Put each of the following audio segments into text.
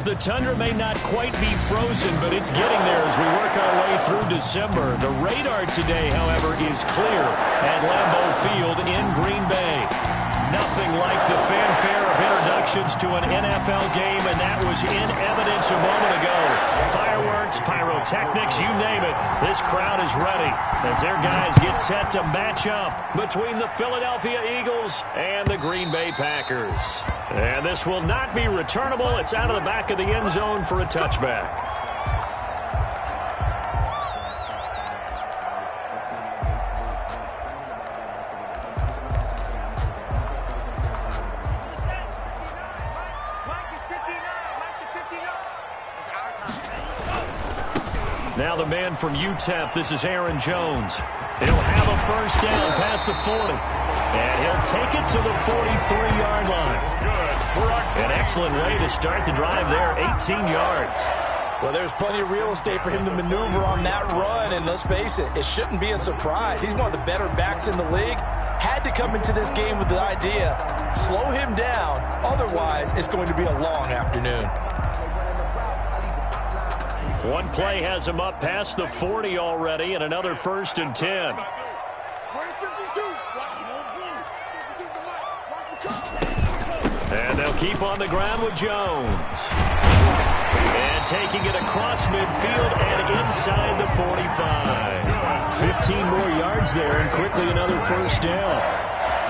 The tundra may not quite be frozen, but it's getting there as we work our way through December. The radar today, however, is clear at Lambeau Field in Green Bay. Nothing like the fanfare of introductions to an NFL game, and that was in evidence a moment ago. Fireworks, pyrotechnics, you name it. This crowd is ready as their guys get set to match up between the Philadelphia Eagles and the Green Bay Packers. And this will not be returnable. It's out of the back of the end zone for a touchback. Now the man from UTEP, this is Aaron Jones. He'll have a first down past the 40. And he'll take it to the 43-yard line. An excellent way to start the drive there, 18 yards. Well, there's plenty of real estate for him to maneuver on that run, and let's face it, it shouldn't be a surprise. He's one of the better backs in the league. Had to come into this game with the idea, slow him down, otherwise it's going to be a long afternoon. One play has him up past the 40 already, and another 1st and 10. And they'll keep on the ground with Jones. And taking it across midfield and inside the 45. 15 more yards there, and quickly another first down.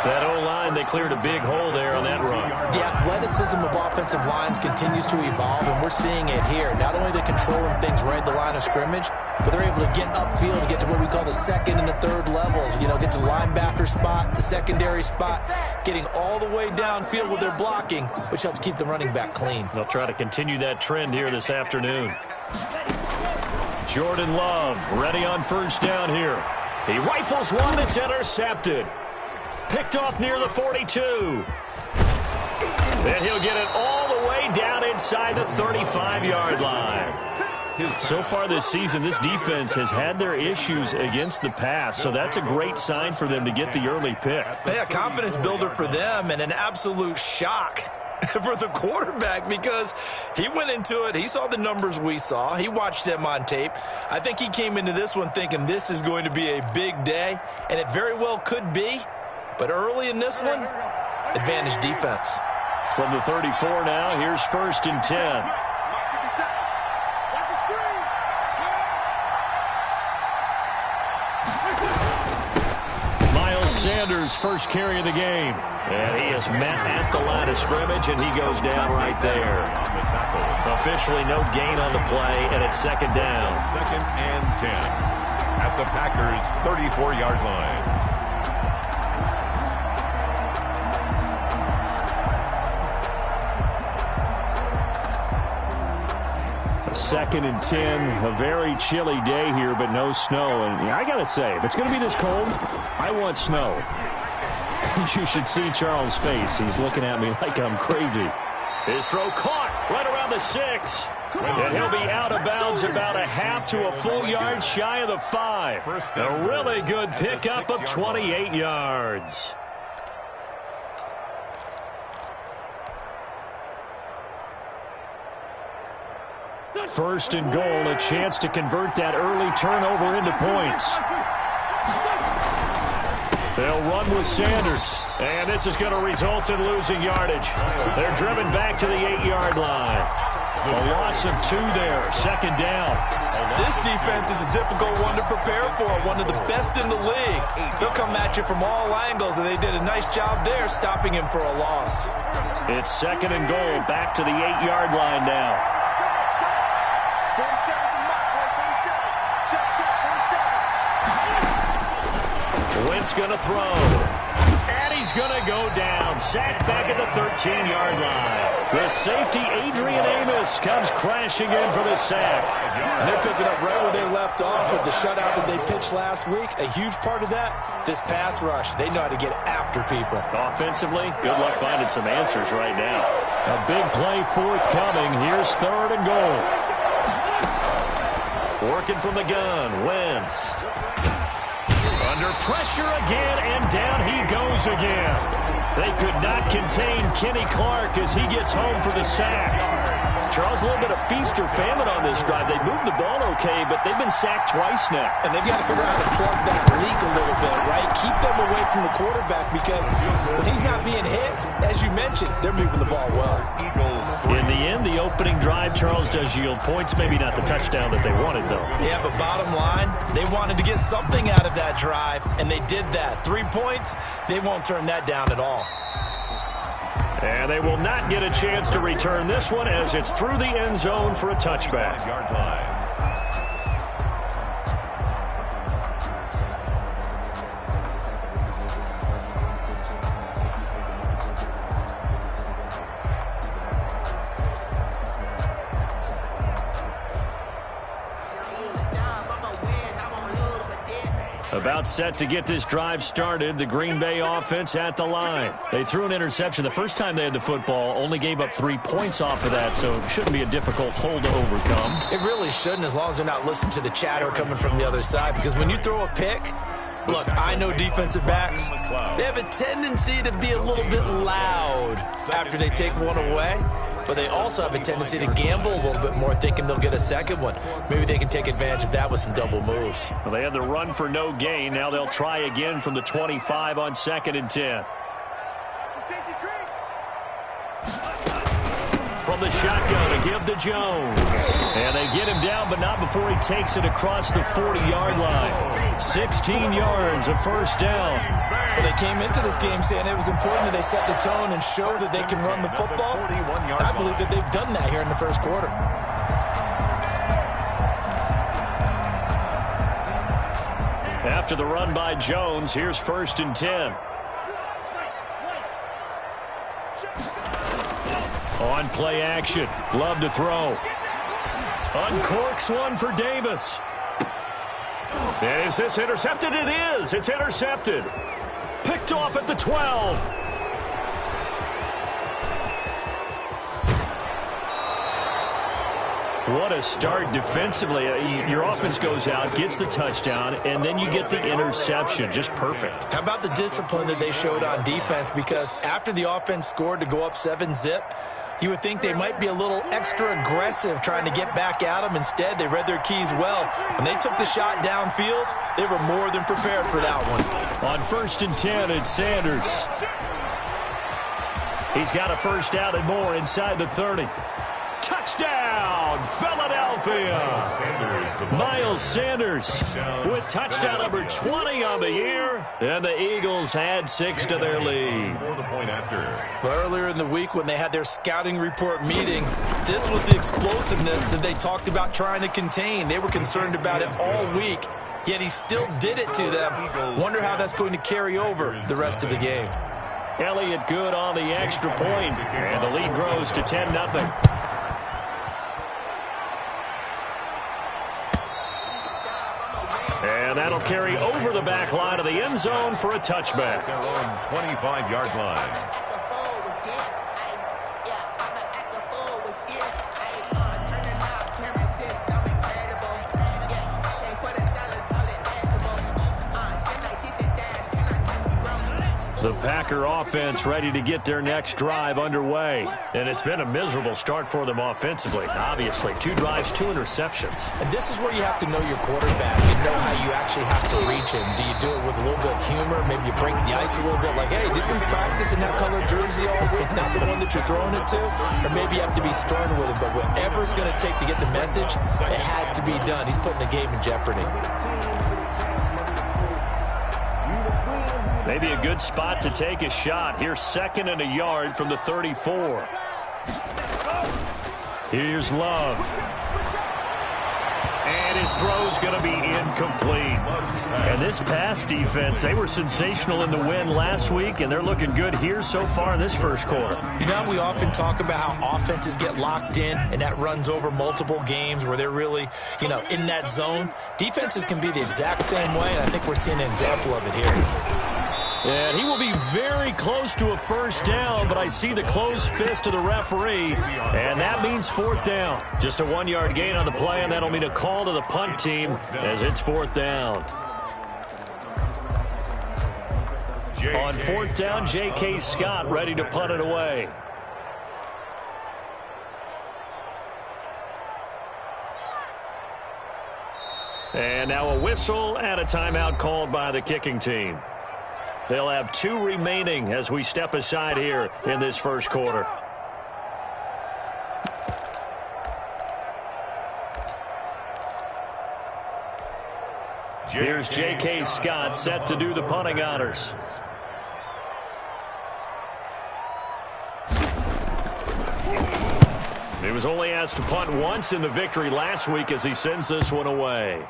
That O-line, they cleared a big hole there on that run. The athleticism of offensive lines continues to evolve, and we're seeing it here. Not only are they controlling things right at the line of scrimmage, but they're able to get upfield to get to what we call the second and the third levels. You know, get to the linebacker spot, the secondary spot, getting all the way downfield with their blocking, which helps keep the running back clean. They'll try to continue that trend here this afternoon. Jordan Love ready on first down here. He rifles one that's intercepted. Picked off near the 42. And he'll get it all the way down inside the 35-yard line. So far this season, this defense has had their issues against the pass, so that's a great sign for them to get the early pick. Yeah, confidence builder for them and an absolute shock for the quarterback because he went into it. He saw the numbers we saw. He watched them on tape. I think he came into this one thinking this is going to be a big day, and it very well could be. But early in this one, advantage defense. From the 34 now, here's 1st and 10. Miles Sanders, first carry of the game. And he is met at the line of scrimmage, and he goes down right there. Officially no gain on the play, and it's 2nd down. 2nd and 10 at the Packers' 34-yard line. 2nd and 10, a very chilly day here, but no snow. And I got to say, if it's going to be this cold, I want snow. You should see Charles' face. He's looking at me like I'm crazy. His throw caught right around the 6. And he'll be out of bounds about a half to a full yard shy of the 5. A really good pickup of 28 yards. First and goal, a chance to convert that early turnover into points. They'll run with Sanders, and this is going to result in losing yardage. They're driven back to the 8-yard line. A loss of 2 there, 2nd down. This defense is a difficult one to prepare for, one of the best in the league. They'll come at you from all angles, and they did a nice job there stopping him for a loss. It's 2nd and goal, back to the 8-yard line now. Wentz going to throw. And he's going to go down. Sacked back at the 13-yard line. The safety, Adrian Amos, comes crashing in for the sack. And they're picking up right where they left off with the shutout that they pitched last week. A huge part of that, this pass rush. They know how to get after people. Offensively, good luck finding some answers right now. A big play forthcoming. Here's 3rd and goal. Working from the gun, Wentz. Under pressure again, and down he goes again. They could not contain Kenny Clark as he gets home for the sack. Charles, a little bit of feast or famine on this drive. They moved the ball okay, but they've been sacked twice now. And they've got to figure out how to plug that leak a little bit, right? Keep them away from the quarterback because when he's not being hit, as you mentioned, they're moving the ball well. In the end, the opening drive, Charles, does yield points. Maybe not the touchdown that they wanted, though. Yeah, but bottom line, they wanted to get something out of that drive, and they did that. 3 points, they won't turn that down at all. And they will not get a chance to return this one as it's through the end zone for a touchback. Yard line. About set to get this drive started. The Green Bay offense at the line. They threw an interception the first time they had the football, only gave up 3 points off of that, so it shouldn't be a difficult hole to overcome. It really shouldn't, as long as they're not listening to the chatter coming from the other side, because when you throw a pick, look, I know defensive backs, they have a tendency to be a little bit loud after they take one away. But they also have a tendency to gamble a little bit more, thinking they'll get a second one. Maybe they can take advantage of that with some double moves. Well, they had the run for no gain. Now they'll try again from the 25 on 2nd and 10. From the shotgun to give to Jones. And they get him down, but not before he takes it across the 40-yard line. 16 yards, a first down. Well, they came into this game saying it was important that they set the tone and show that they can run the football. I believe that they've done that here in the first quarter. After the run by Jones, here's 1st and 10. On play action. Love to throw. Uncorks one for Davis. Is this intercepted? It is. It's intercepted. Picked off at the 12. What a start defensively. Your offense goes out, gets the touchdown, and then you get the interception. Just perfect. How about the discipline that they showed on defense? Because after the offense scored to go up 7-zip, you would think they might be a little extra aggressive trying to get back at them. Instead, they read their keys well. When they took the shot downfield, they were more than prepared for that one. On 1st and 10, it's Sanders. He's got a first down and more inside the 30. Touchdown, Philadelphia. Miles Sanders with touchdown number 20 on the year. And the Eagles add 6 to their lead. Well, earlier in the week when they had their scouting report meeting, this was the explosiveness that they talked about trying to contain. They were concerned about it all week, yet he still did it to them. Wonder how that's going to carry over the rest of the game. Elliott good on the extra point, and the lead grows to 10-0. And that'll carry over the back line of the end zone for a touchback. Their own 25-yard line. The Packer offense ready to get their next drive underway. And it's been a miserable start for them offensively, obviously. 2 drives, 2 interceptions. And this is where you have to know your quarterback and know how you actually have to reach him. Do you do it with a little bit of humor? Maybe you break the ice a little bit like, hey, didn't we practice in that color jersey all week? Not the one that you're throwing it to? Or maybe you have to be stern with him. But whatever it's going to take to get the message, it has to be done. He's putting the game in jeopardy. Maybe a good spot to take a shot. Here's 2nd and a yard from the 34. Here's Love. And his throw's going to be incomplete. And this pass defense, they were sensational in the win last week, and they're looking good here so far in this first quarter. You know, we often talk about how offenses get locked in, and that runs over multiple games where they're really, in that zone. Defenses can be the exact same way, and I think we're seeing an example of it here. And he will be very close to a first down, but I see the closed fist of the referee, and that means 4th down. Just a 1-yard gain on the play, and that'll mean a call to the punt team as it's 4th down. On fourth down, J.K. Scott ready to punt it away. And now a whistle and a timeout called by the kicking team. They'll have 2 remaining as we step aside here in this first quarter. Here's J.K. Scott set to do the punting honors. He was only asked to punt once in the victory last week as he sends this one away.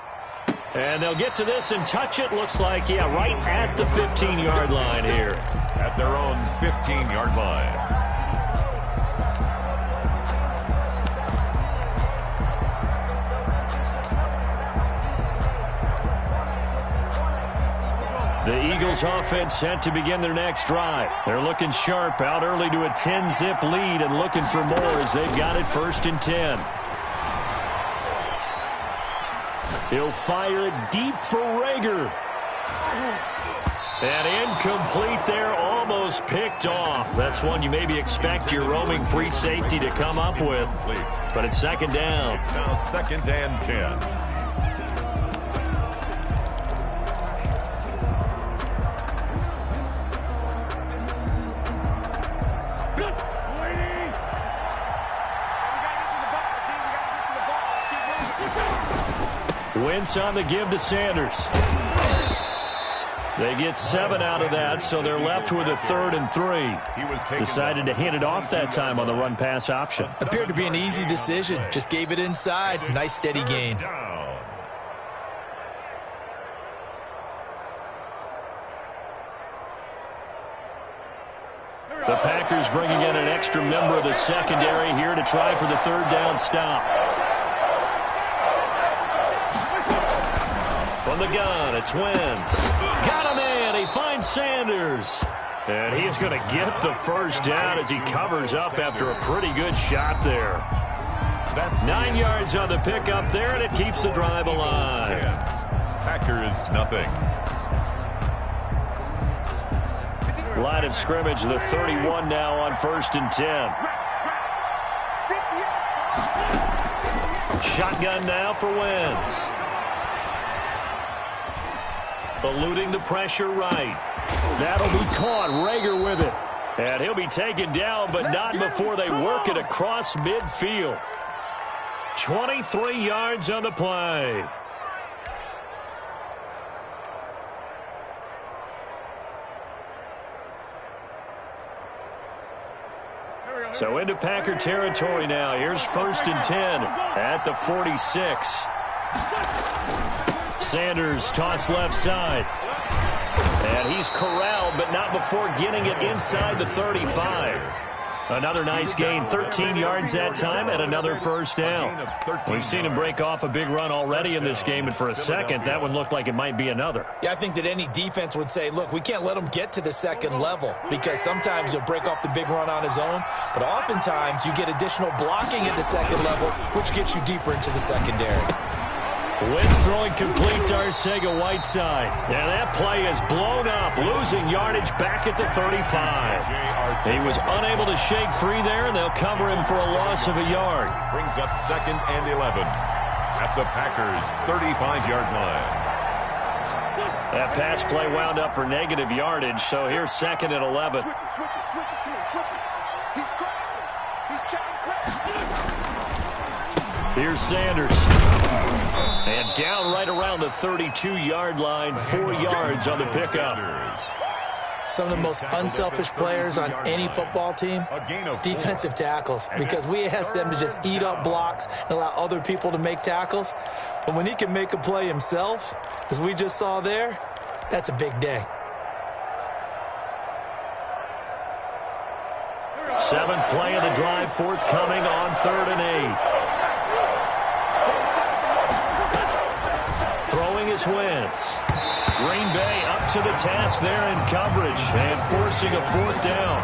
And they'll get to this and touch it. Looks like, yeah, right at the 15-yard line here. At their own 15-yard line. The Eagles offense set to begin their next drive. They're looking sharp, out early to a 10-zip lead and looking for more as they've got it 1st and 10. He'll fire it deep for Rager. And incomplete there, almost picked off. That's one you maybe expect your roaming free safety to come up with. But it's 2nd down. It's now 2nd and 10. Wentz on the give to Sanders. They get 7 out of that, so they're left with a 3rd and 3. Decided to hand it off that time on the run-pass option. Appeared to be an easy decision. Just gave it inside. Nice steady gain. The Packers bringing in an extra member of the secondary here to try for the 3rd down stop. From the gun, it's Wentz. Got him in. He finds Sanders. And he's going to get the 1st down as he covers up after a pretty good shot there. That's 9 yards on the pickup there, and it keeps the drive alive. Packers, nothing. Line of scrimmage, the 31 now on 1st and 10. Shotgun now for Wentz. Eluding the pressure right. That'll be caught. Rager with it. And he'll be taken down, but not before they work it across midfield. 23 yards on the play. So into Packer territory now. Here's 1st and 10 at the 46. Sanders toss left side. And he's corralled, but not before getting it inside the 35. Another nice gain, 13 yards that time, and another 1st down. We've seen him break off a big run already in this game, and for a second, that one looked like it might be another. Yeah, I think that any defense would say, look, we can't let him get to the 2nd level, because sometimes he'll break off the big run on his own, but oftentimes you get additional blocking at the 2nd level, which gets you deeper into the secondary. Wentz throwing complete to Arcega-Whiteside. And that play is blown up, losing yardage back at the 35. He was unable to shake free there, and they'll cover him for a loss of a yard. Brings up 2nd and 11 at the Packers' 35-yard line. That pass play wound up for negative yardage, so here's 2nd and 11. Here's Sanders. And down right around the 32-yard line, 4 yards on the pickup. Some of the most unselfish players on any football team, defensive tackles, because we ask them to just eat up blocks and allow other people to make tackles. But when he can make a play himself, as we just saw there, that's a big day. 7th play of the drive forthcoming on 3rd and 8. Throwing is Wentz. Green Bay up to the task there in coverage and forcing a 4th down.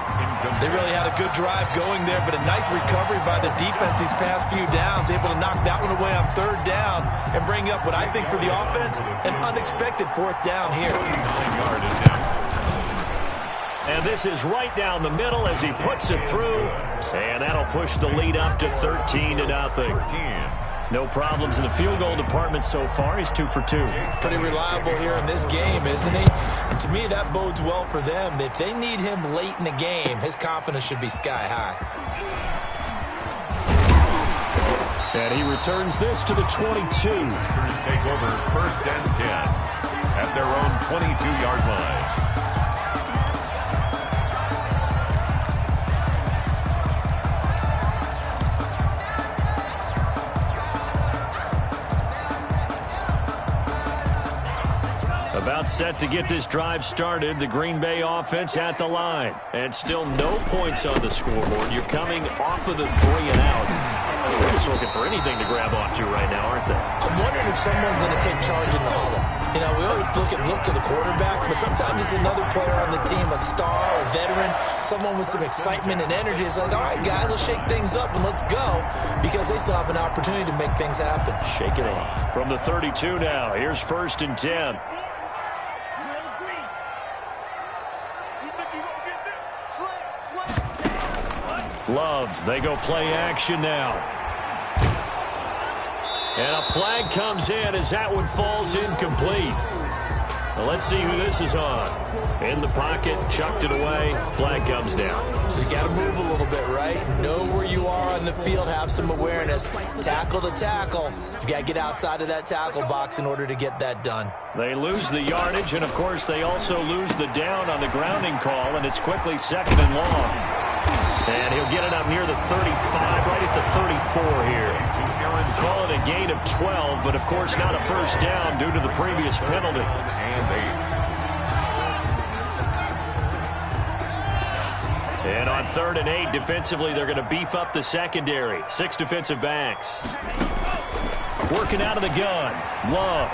They really had a good drive going there, but a nice recovery by the defense these past few downs, able to knock that one away on 3rd down and bring up what I think for the offense, an unexpected 4th down here. And this is right down the middle as he puts it through. And that'll push the lead up to 13-0. No problems in the field goal department so far. He's 2 for 2. Pretty reliable here in this game, isn't he? And to me, that bodes well for them. If they need him late in the game, his confidence should be sky high. And he returns this to the 22. Packers take over 1st and 10 at their own 22-yard line. About set to get this drive started. The Green Bay offense at the line. And still no points on the scoreboard. You're coming off of the 3-and-out. They're just looking for anything to grab onto right now, aren't they? I'm wondering if someone's going to take charge in the huddle. You know, we always look to the quarterback, but sometimes it's another player on the team, a star, a veteran, someone with some excitement and energy. It's like, all right, guys, let's shake things up and let's go, because they still have an opportunity to make things happen. Shake it off. From the 32 now, here's 1st and 10. Love, they go play action now. And a flag comes in as that one falls incomplete. Now let's see who this is on. In the pocket, chucked it away, flag comes down. So you got to move a little bit, right? Know where you are on the field, have some awareness. Tackle to tackle. You got to get outside of that tackle box in order to get that done. They lose the yardage, and of course they also lose the down on the grounding call, and it's quickly 2nd and long. And he'll get it up near the 35, right at the 34 here. Call it a gain of 12, but of course not a first down due to the previous penalty. And on 3rd and 8, defensively, they're going to beef up the secondary. 6 defensive backs. Working out of the gun. Love.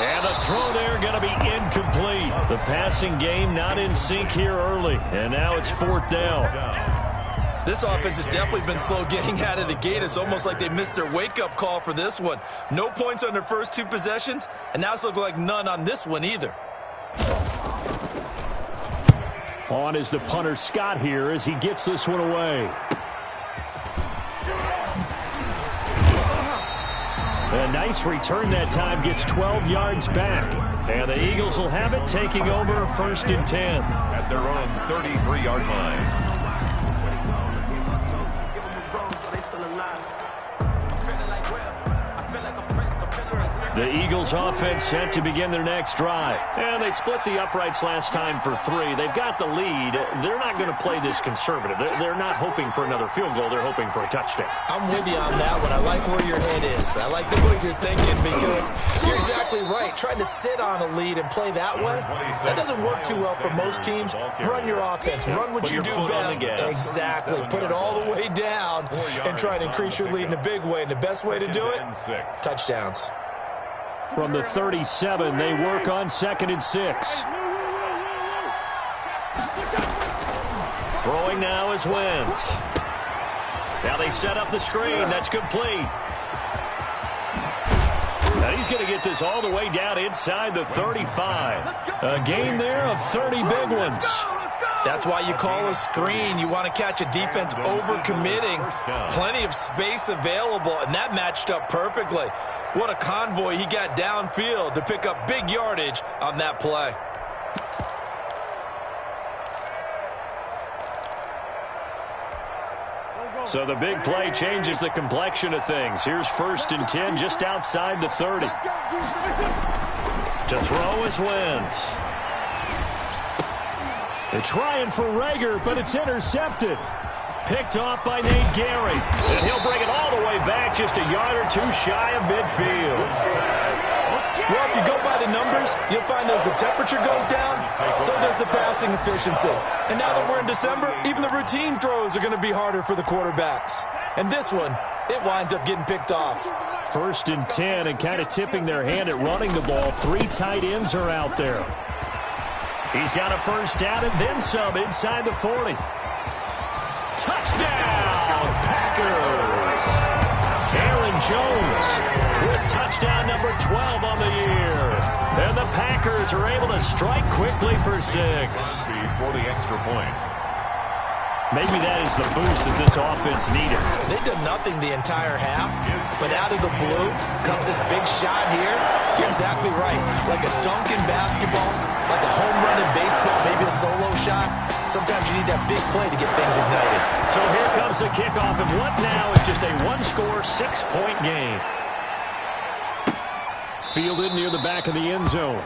And the throw there going to be incomplete. The passing game not in sync here early. And now it's 4th down. This offense has definitely been slow getting out of the gate. It's almost like they missed their wake-up call for this one. No points on their first 2 possessions, and now it's looking like none on this one either. On is the punter Scott here as he gets this one away. A nice return that time, gets 12 yards back. And the Eagles will have it, taking over 1st and 10. At their own 33-yard line. The Eagles offense set to begin their next drive. And they split the uprights last time for 3. They've got the lead. They're not going to play this conservative. They're not hoping for another field goal. They're hoping for a touchdown. I'm with you on that one. I like where your head is. I like the way you're thinking, because you're exactly right. Trying to sit on a lead and play that way, that doesn't work too well for most teams. Run your offense. Run what you do best. Exactly. Put it all the way down and try and increase your lead in a big way. And the best way to do it, touchdowns. From the 37, they work on 2nd and 6. Throwing now is Wentz. Now they set up the screen. That's complete. Now he's going to get this all the way down inside the 35. A gain there of 30 big ones. That's why you call a screen. You want to catch a defense overcommitting. Plenty of space available, and that matched up perfectly. What a convoy he got downfield to pick up big yardage on that play. So the big play changes the complexion of things. Here's 1st and 10 just outside the 30. To throw is Wentz. They're trying for Rager, but it's intercepted. Picked off by Nate Gary. And he'll bring it all the way back, just a yard or 2 shy of midfield. Well, if you go by the numbers, you'll find as the temperature goes down, so does the passing efficiency. And now that we're in December, even the routine throws are going to be harder for the quarterbacks. And this one, it winds up getting picked off. 1st and 10, and kind of tipping their hand at running the ball. 3 tight ends are out there. He's got a first down and then some inside the 40. Touchdown, Packers! Aaron Jones with touchdown number 12 on the year. And the Packers are able to strike quickly for 6. For the extra point. Maybe that is the boost that this offense needed. They did nothing the entire half, but out of the blue comes this big shot here. You're exactly right. Like a dunk in basketball, like a home run in baseball, maybe a solo shot. Sometimes you need that big play to get things ignited. So here comes the kickoff, and what now is just a one-score, 6-point game. Fielded near the back of the end zone.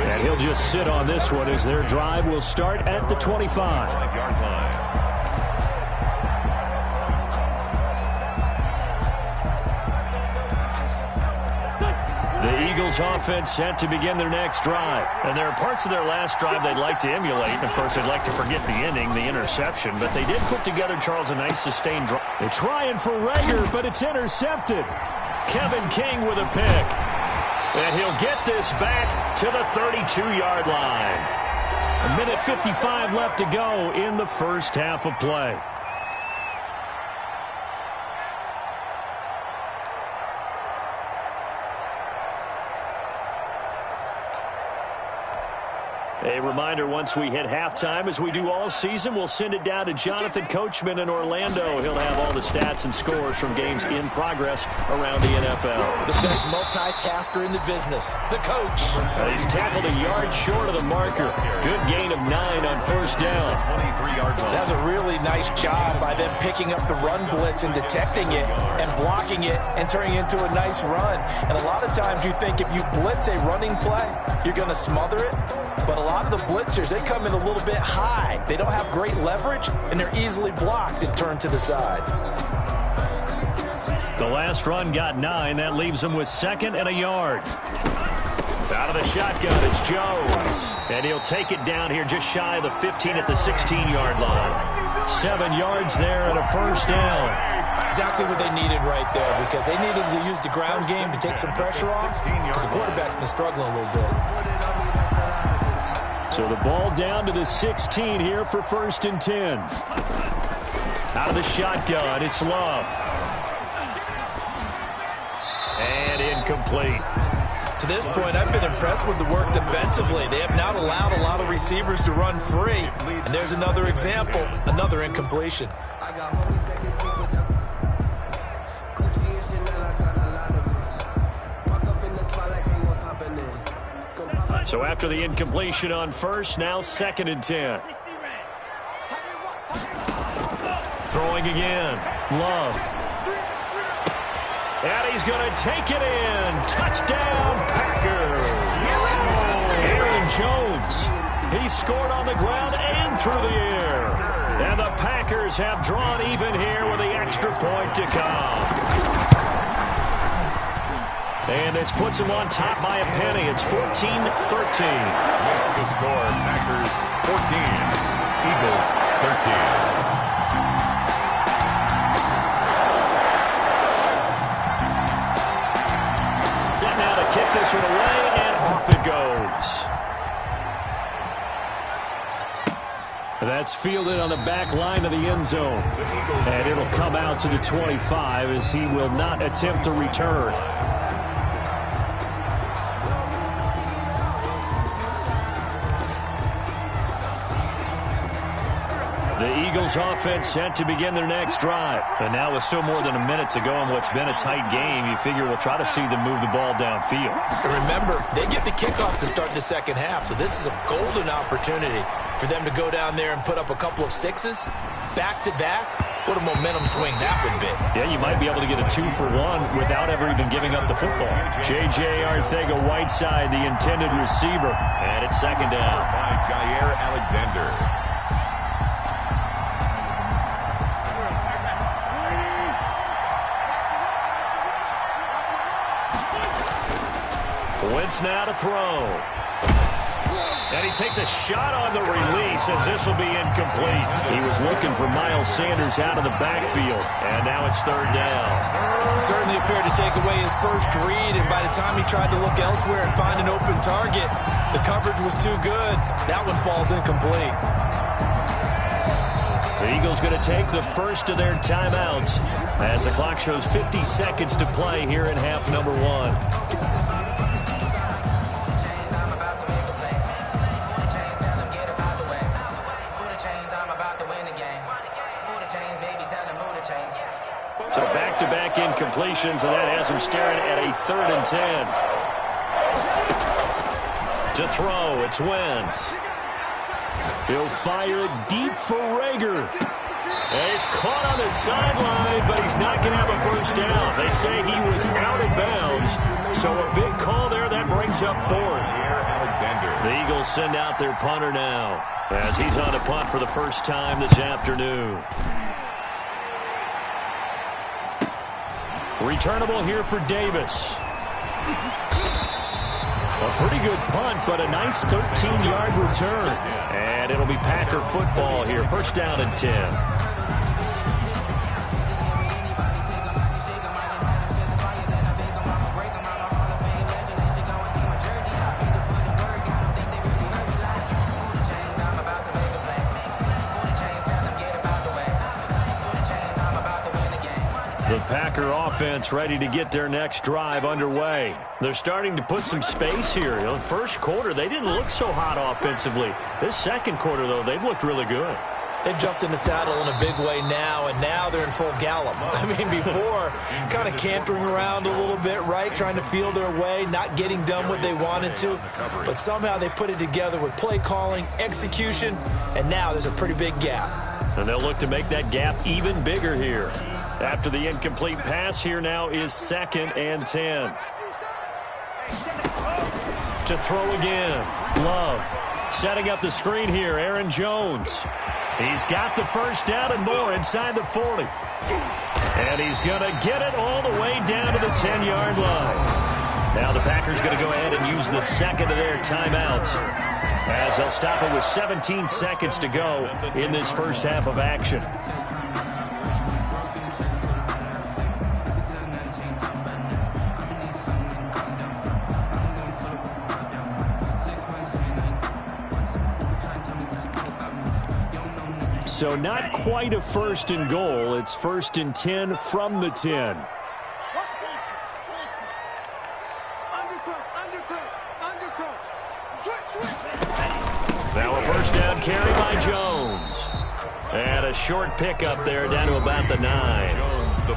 And he'll just sit on this one as their drive will start at the 25-yard line. The Eagles offense set to begin their next drive. And there are parts of their last drive they'd like to emulate. And, of course, they'd like to forget the ending, the interception. But they did put together, Charles, a nice sustained drive. They're trying for Rager, but it's intercepted. Kevin King with a pick. And he'll get this back to the 32-yard line. 1:55 left to go in the first half of play. A reminder, once we hit halftime, as we do all season, we'll send it down to Jonathan Coachman in Orlando. He'll have all the stats and scores from games in progress around the NFL. The best multitasker in the business, the coach. He's tackled a yard short of the marker. Good gain of 9 on first down. 23-yard line. That's a really nice job by them picking up the run blitz and detecting it and blocking it and turning it into a nice run. And a lot of times you think if you blitz a running play, you're going to smother it. But a lot of the blitzers, they come in a little bit high. They don't have great leverage, and they're easily blocked and turned to the side. The last run got 9. That leaves them with 2nd and a yard. Out of the shotgun, it's Jones. And he'll take it down here just shy of the 15 at the 16-yard line. 7 yards there and a first down. Exactly what they needed right there, because they needed to use the ground game to take some pressure off, because the quarterback's been struggling a little bit. So the ball down to the 16 here for 1st and 10. Out of the shotgun, it's Love. And incomplete. To this point, I've been impressed with the work defensively. They have not allowed a lot of receivers to run free. And there's another example, another incompletion. So after the incompletion on first, now 2nd and 10. Throwing again. Love. And he's going to take it in. Touchdown, Packers. Aaron Jones. He scored on the ground and through the air. And the Packers have drawn even here with the extra point to come. And this puts them on top by a penny. It's 14-13. What's the score? Packers 14, Eagles 13. Set now to kick this one away, and off it goes. That's fielded on the back line of the end zone. And it'll come out to the 25 as he will not attempt to return. The Eagles offense set to begin their next drive. And now with still more than a minute to go in what's been a tight game, you figure we'll try to see them move the ball downfield. And remember, they get the kickoff to start the second half, so this is a golden opportunity for them to go down there and put up a couple of sixes back-to-back. What a momentum swing that would be. Yeah, you might be able to get a 2-for-1 without ever even giving up the football. J.J. Arcega-Whiteside, the intended receiver. And it's 2nd down. By Jair Alexander. Wentz now to throw. And he takes a shot on the release as this will be incomplete. He was looking for Miles Sanders out of the backfield. And now it's 3rd down. Certainly appeared to take away his first read, and by the time he tried to look elsewhere and find an open target, the coverage was too good. That one falls incomplete. The Eagles going to take the first of their timeouts as the clock shows 50 seconds to play here in half number 1. back-to-back incompletions, and that has him staring at a 3rd and 10. To throw, it's Wentz. He'll fire it deep for Rager. And he's caught on the sideline, but he's not going to have a first down. They say he was out of bounds, so a big call there that brings up 4th. The Eagles send out their punter now, as he's on to punt for the first time this afternoon. Returnable here for Davis. A pretty good punt, but a nice 13-yard return. And it'll be Packer football here. First down and 10. The Packer offense ready to get their next drive underway. They're starting to put some space here. In the first quarter, they didn't look so hot offensively. This second quarter, though, they've looked really good. They jumped in the saddle in a big way now, and now they're in full gallop. I mean, before, kind of cantering around a little bit, right, trying to feel their way, not getting done what they wanted to. But somehow they put it together with play calling, execution, and now there's a pretty big gap. And they'll look to make that gap even bigger here. After the incomplete pass, here now is 2nd and 10. To throw again. Love. Setting up the screen here, Aaron Jones. He's got the first down and more inside the 40. And he's going to get it all the way down to the 10-yard line. Now the Packers going to go ahead and use the second of their timeouts, as they'll stop it with 17 seconds to go in this first half of action. So not quite a 1st and goal. It's 1st and 10 from the 10. Now a first down carry by Jones. And a short pickup there down to about the 9.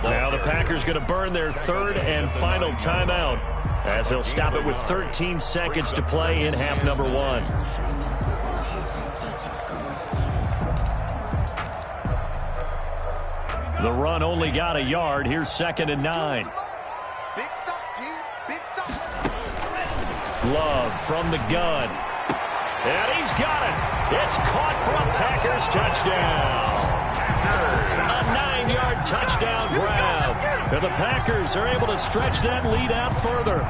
Now the Packers going to burn their 3rd and final timeout, as they'll stop it with 13 seconds to play in half number 1. The run only got a yard. Here's 2nd and 9. Love from the gun. And he's got it. It's caught for a Packers touchdown. A 9-yard touchdown grab. And the Packers are able to stretch that lead out further.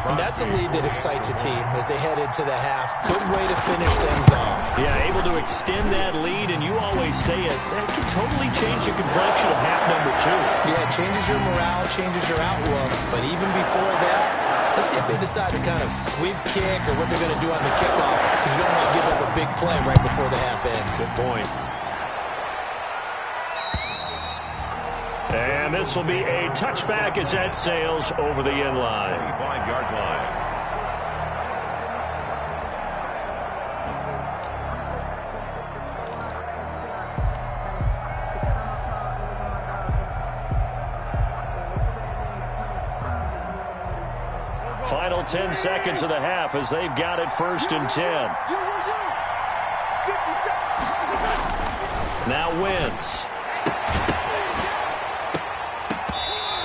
And that's a lead that excites a team as they head into the half. Good way to finish things off. Yeah, able to extend that lead, and you always say it, that can totally change the complexion of half number 2. Yeah, it changes your morale, changes your outlook. But even before that, let's see if they decide to kind of squib kick or what they're going to do on the kickoff, because you don't want to give up a big play right before the half ends. Good point. And this will be a touchback as that sails over the end line. 25-yard line. Final 10 seconds of the half as they've got it 1st and 10. Now Wentz.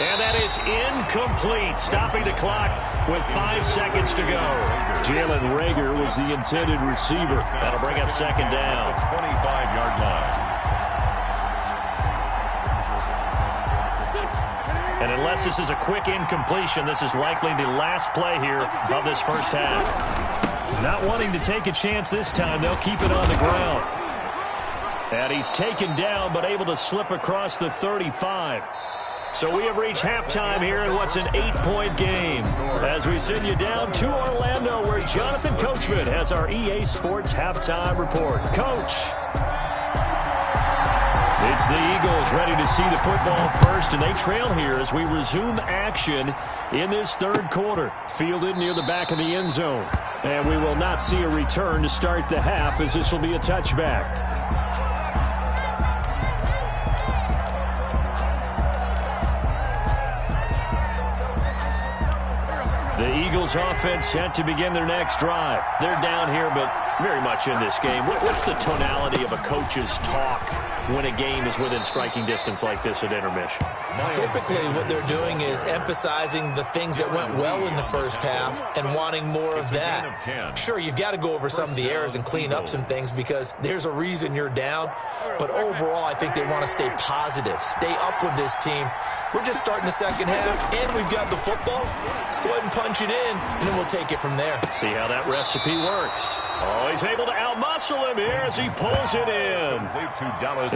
And that is incomplete, stopping the clock with 5 seconds to go. Jalen Rager was the intended receiver. That'll bring up 2nd down. 25-yard line. And unless this is a quick incompletion, this is likely the last play here of this first half. Not wanting to take a chance this time, they'll keep it on the ground. And he's taken down, but able to slip across the 35. So we have reached halftime here in what's an 8-point game, as we send you down to Orlando, where Jonathan Coachman has our EA Sports Halftime Report. Coach. It's the Eagles ready to see the football first, and they trail here as we resume action in this 3rd quarter. Fielded near the back of the end zone. And we will not see a return to start the half, as this will be a touchback. The Eagles offense set to begin their next drive. They're down here, but very much in this game. What's the tonality of a coach's talk when a game is within striking distance like this at intermission? Typically, what they're doing is emphasizing the things that went well in the first half and wanting more of that. Sure, you've got to go over some of the errors and clean up some things because there's a reason you're down. But overall, I think they want to stay positive, stay up with this team. We're just starting the second half, and we've got the football. Let's go ahead and punch it in, and then we'll take it from there. See how that recipe works. Oh, he's able to outmuscle him here as he pulls it in.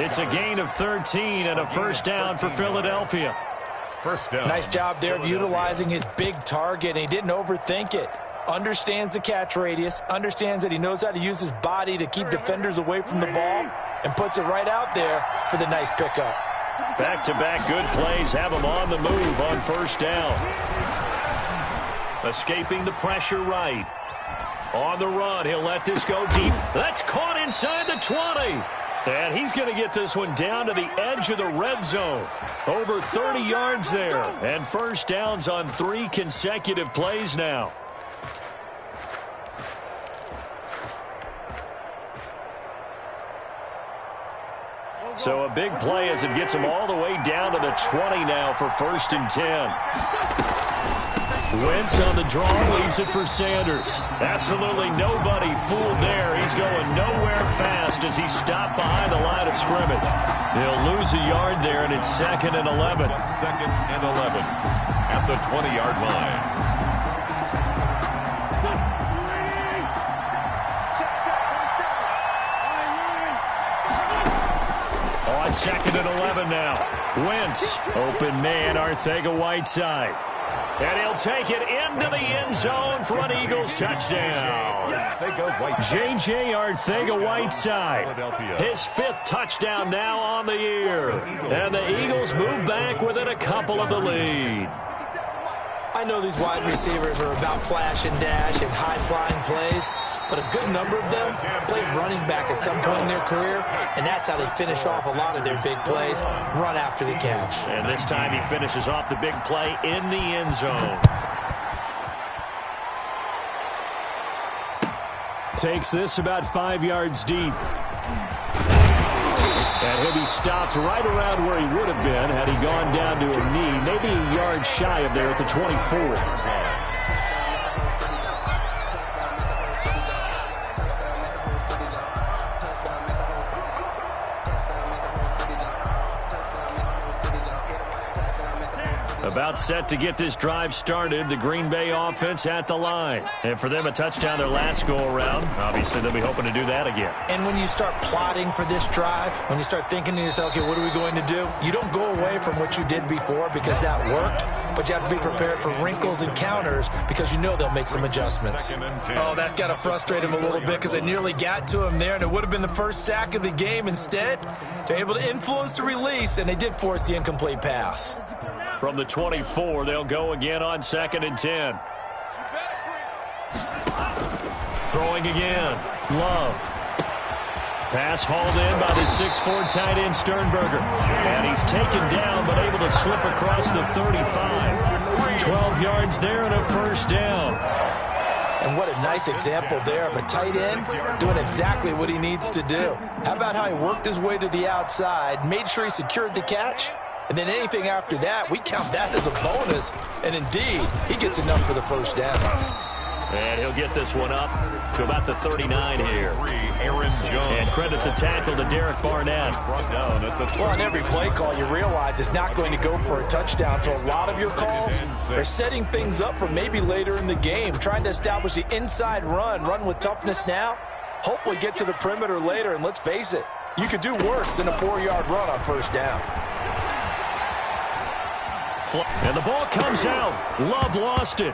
It's a gain of 13 and a first down for Philadelphia. First down. Nice job there of utilizing his big target, and he didn't overthink it. Understands the catch radius, understands that he knows how to use his body to keep defenders away from the ball, and puts it right out there for the nice pickup. Back-to-back good plays have him on the move on first down. Escaping the pressure right. On the run, he'll let this go deep. That's caught inside the 20. And he's going to get this one down to the edge of the red zone. Over 30 yards there. And first downs on 3 consecutive plays now. So a big play as it gets him all the way down to the 20 now for first and 10. Wentz on the draw, leaves it for Sanders. Absolutely nobody fooled there. He's going nowhere fast as he stopped behind the line of scrimmage. He'll lose a yard there, and it's 2nd and 11. 2nd and 11 at the 20-yard line. On 2nd and 11 now. Wentz, open man, Arcega-Whiteside. And he'll take it into the end zone for an Eagles touchdown. J.J. Arcega-Whiteside, his 5th touchdown now on the year. And the Eagles move back within a couple of the lead. I know these wide receivers are about flash and dash and high-flying plays, but a good number of them played running back at some point in their career, and that's how they finish off a lot of their big plays, run after the catch. And this time he finishes off the big play in the end zone. Takes this about 5 yards deep. And he'll be stopped right around where he would have been had he gone down to a knee, maybe a yard shy of there at the 24. About set to get this drive started. The Green Bay offense at the line. And for them, a touchdown their last go-around. Obviously, they'll be hoping to do that again. And when you start plotting for this drive, when you start thinking to yourself, okay, what are we going to do? You don't go away from what you did before because that worked, but you have to be prepared for wrinkles and counters because you know they'll make some adjustments. Oh, that's got to frustrate him a little bit because they nearly got to him there, and it would have been the first sack of the game. Instead, they're able to influence the release, and they did force the incomplete pass. From the 24, they'll go again on 2nd and 10. Throwing again. Love. Pass hauled in by the 6'4" tight end Sternberger. And he's taken down but able to slip across the 35. 12 yards there and a first down. And what a nice example there of a tight end doing exactly what he needs to do. How about how he worked his way to the outside, made sure he secured the catch, and then anything after that, we count that as a bonus. And indeed, he gets enough for the first down. And he'll get this one up to about the 39 here. And credit the tackle to Derek Barnett. Well, on every play call, you realize it's not going to go for a touchdown. So a lot of your calls are setting things up for maybe later in the game, trying to establish the inside run with toughness now, hopefully get to the perimeter later. And let's face it, you could do worse than a 4-yard run on first down. And the ball comes out. Love lost it.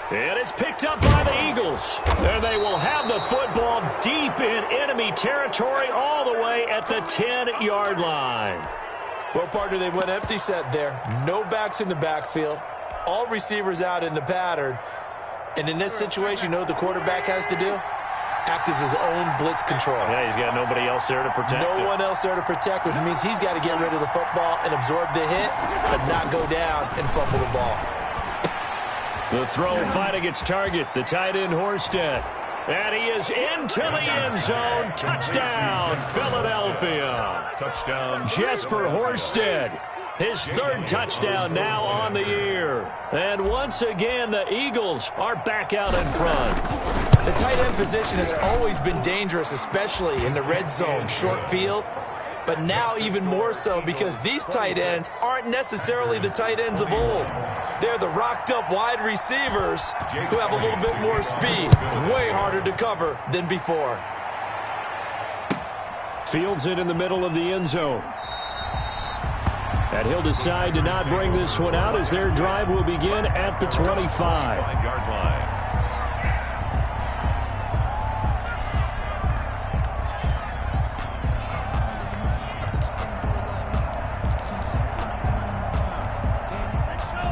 And it's picked up by the Eagles. And they will have the football deep in enemy territory all the way at the 10-yard line. Well, partner, they went empty set there. No backs in the backfield. All receivers out in the pattern. And in this situation, you know what the quarterback has to do? Act as his own blitz control. Yeah, he's got nobody else there to protect him. No one else there to protect, which means he's got to get rid of the football and absorb the hit, but not go down and fumble the ball. The throw finding its target, the tight end Horsted. And he is into the end zone. Touchdown, Philadelphia. Touchdown. Jesper Horsted, his third touchdown now on the year. And once again, the Eagles are back out in front. The tight end position has always been dangerous, especially in the red zone, short field. But now even more so because these tight ends aren't necessarily the tight ends of old. They're the rocked-up wide receivers who have a little bit more speed. Way harder to cover than before. Fields it in the middle of the end zone. And he'll decide to not bring this one out as their drive will begin at the 25. 5-yard line.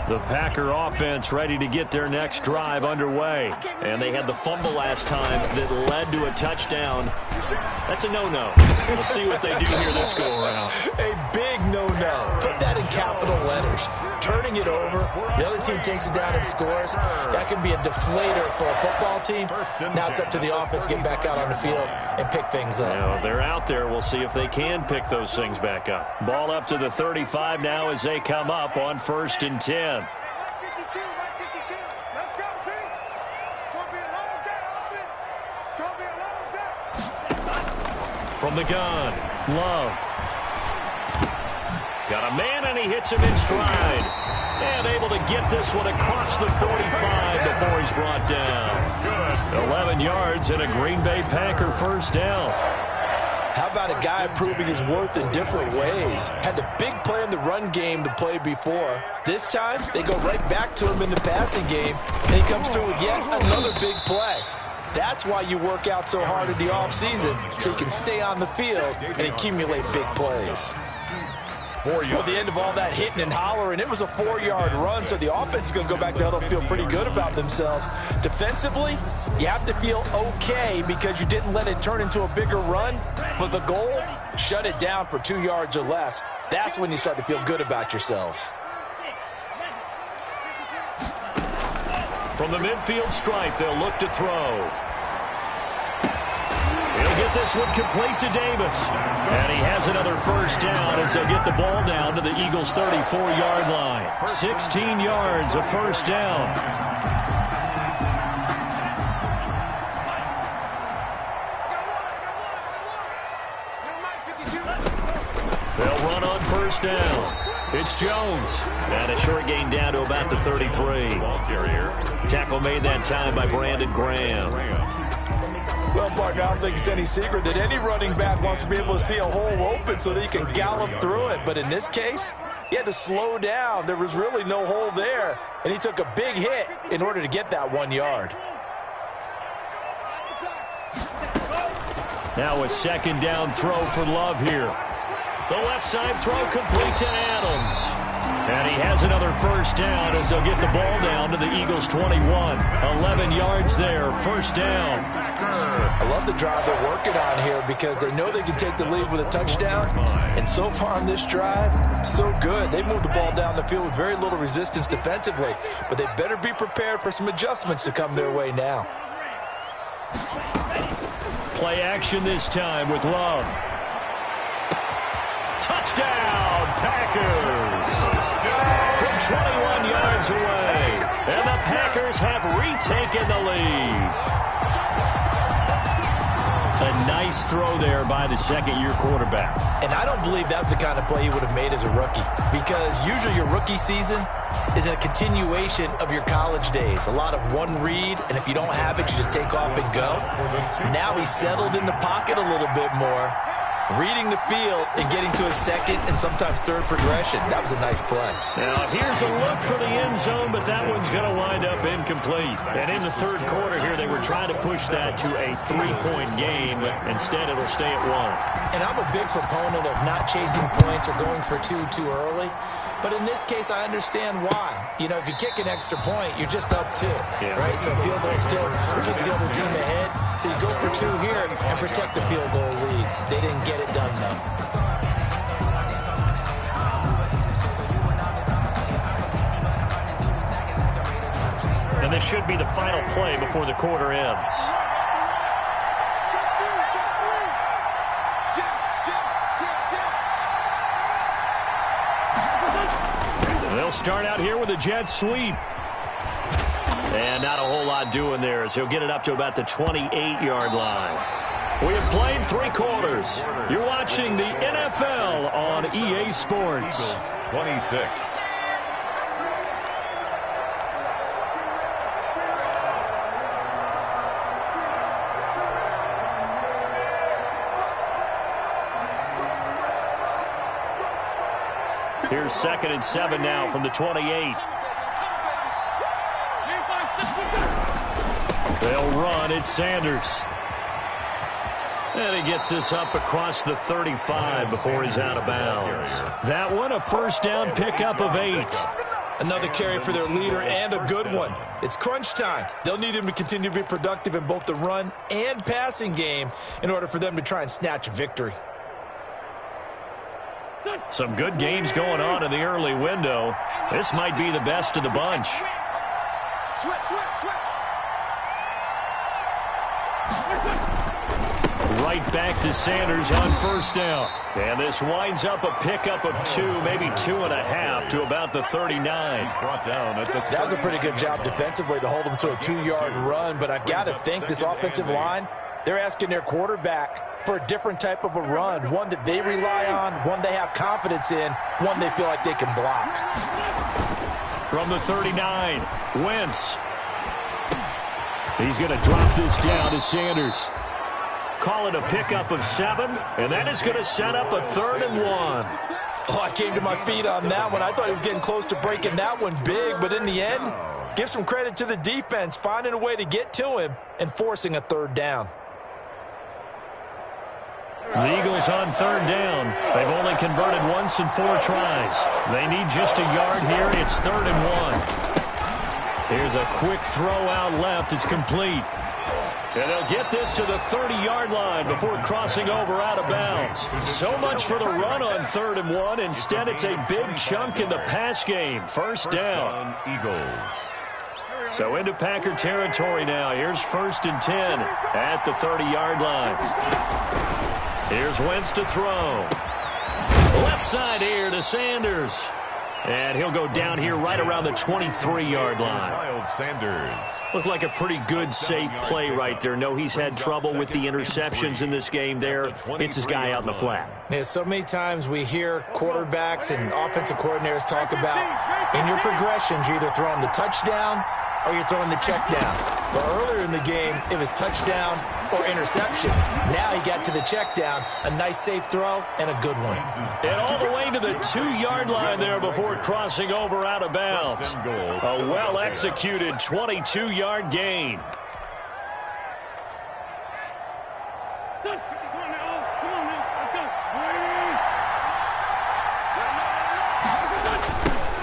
The Packer offense ready to get their next drive underway. And they had the fumble last time that led to a touchdown. That's a no-no. We'll see what they do here this go-around. A big no-no. Put that in capital letters. Turning it over, the other team takes it down and scores. That can be a deflator for a football team. Now it's up to the offense to get back out on the field and pick things up. Now, they're out there. We'll see if they can pick those things back up. Ball up to the 35 now as they come up on 1st and 10. From the gun, Love. Got a man, and he hits him in stride. And able to get this one across the 45 before he's brought down. 11 yards and a Green Bay Packer first down. How about a guy proving his worth in different ways? Had the big play in the run game to play before. This time, they go right back to him in the passing game, and he comes through with yet another big play. That's why you work out so hard in the offseason, so you can stay on the field and accumulate big plays. At the end of all that hitting and hollering, it was a 4-yard run, so the offense is going to go back there and feel pretty good about themselves. Defensively, you have to feel okay because you didn't let it turn into a bigger run, but the goal, shut it down for 2 yards or less. That's when you start to feel good about yourselves. From the midfield stripe, they'll look to throw. He'll get this one complete to Davis. And he has another first down as they'll get the ball down to the Eagles' 34-yard line. 16 yards, a first down. They'll run on first down. It's Jones. And a short gain down to about the 33. Tackle made that time by Brandon Graham. Well, partner, I don't think it's any secret that any running back wants to be able to see a hole open so that he can gallop through it. But in this case, he had to slow down. There was really no hole there. And he took a big hit in order to get that 1 yard. Now a second down throw for Love here. The left side throw complete to Adams. And he has another first down as they'll get the ball down to the Eagles' 21. 11 yards there, first down. I love the drive they're working on here because they know they can take the lead with a touchdown. And so far on this drive, so good. They moved the ball down the field with very little resistance defensively. But they better be prepared for some adjustments to come their way now. Play action this time with Love. Touchdown, Packers! From 21 yards away. And the Packers have retaken the lead. A nice throw there by the second-year quarterback. And I don't believe that was the kind of play he would have made as a rookie. Because usually your rookie season is a continuation of your college days. A lot of one read, and if you don't have it, you just take off and go. Now he's settled in the pocket a little bit more, reading the field and getting to a second and sometimes third progression. That was a nice play. Now here's a look for the end zone, but that one's going to wind up incomplete. And in the third quarter here, they were trying to push that to a 3-point game, but instead it'll stay at 1. And I'm a big proponent of not chasing points or going for two too early. But in this case, I understand why. You know, if you kick an extra point, you're just up 2, right? So field goal still puts the other team ahead. So you go for 2 here and protect the field goal lead. They didn't get it done, though. And this should be the final play before the quarter ends. They'll start out here with a jet sweep. And not a whole lot doing there as he'll get it up to about the 28-yard line. We have played 3 quarters. You're watching the NFL on EA Sports. 26. Here's 2nd and 7 now from the 28. They'll run. It's Sanders. And he gets this up across the 35 before he's out of bounds. That one, a first down pickup of 8. Another carry for their leader and a good one. It's crunch time. They'll need him to continue to be productive in both the run and passing game in order for them to try and snatch a victory. Some good games going on in the early window. This might be the best of the bunch. Right back to Sanders on first down. And this winds up a pickup of 2, maybe 2.5 to about the 39. Brought down at the 30. That was a pretty good job defensively to hold them to a 2-yard run, but I've got to think this offensive line, they're asking their quarterback for a different type of a run, one that they rely on, one they have confidence in, one they feel like they can block. From the 39, Wentz. He's going to drop this down to Sanders. Call it a pickup of 7, and that is going to set up a 3rd and 1. Oh, I came to my feet on that one. I thought he was getting close to breaking that one big, but in the end, give some credit to the defense, finding a way to get to him and forcing a 3rd down. The Eagles on 3rd down. They've only converted once in 4 tries. They need just a yard here. It's 3rd and 1. Here's a quick throw out left. It's complete. And they'll get this to the 30-yard line before crossing over out of bounds. So much for the run on 3rd and 1. Instead, it's a big chunk in the pass game. First down. Eagles. So into Packer territory now. Here's 1st and 10 at the 30-yard line. Here's Wentz to throw. Left side here to Sanders. And he'll go down here right around the 23-yard line. Miles Sanders. Looked like a pretty good, safe play right there. No, he's had trouble with the interceptions in this game there. Hits his guy out in the flat. Yeah, so many times we hear quarterbacks and offensive coordinators talk about in your progressions, you're either throwing the touchdown or you're throwing the check down. But earlier in the game, it was touchdown or interception. Now he got to the check down, a nice safe throw, and a good one. And all the way to the 2-yard line there before crossing over out of bounds. A well-executed 22-yard gain.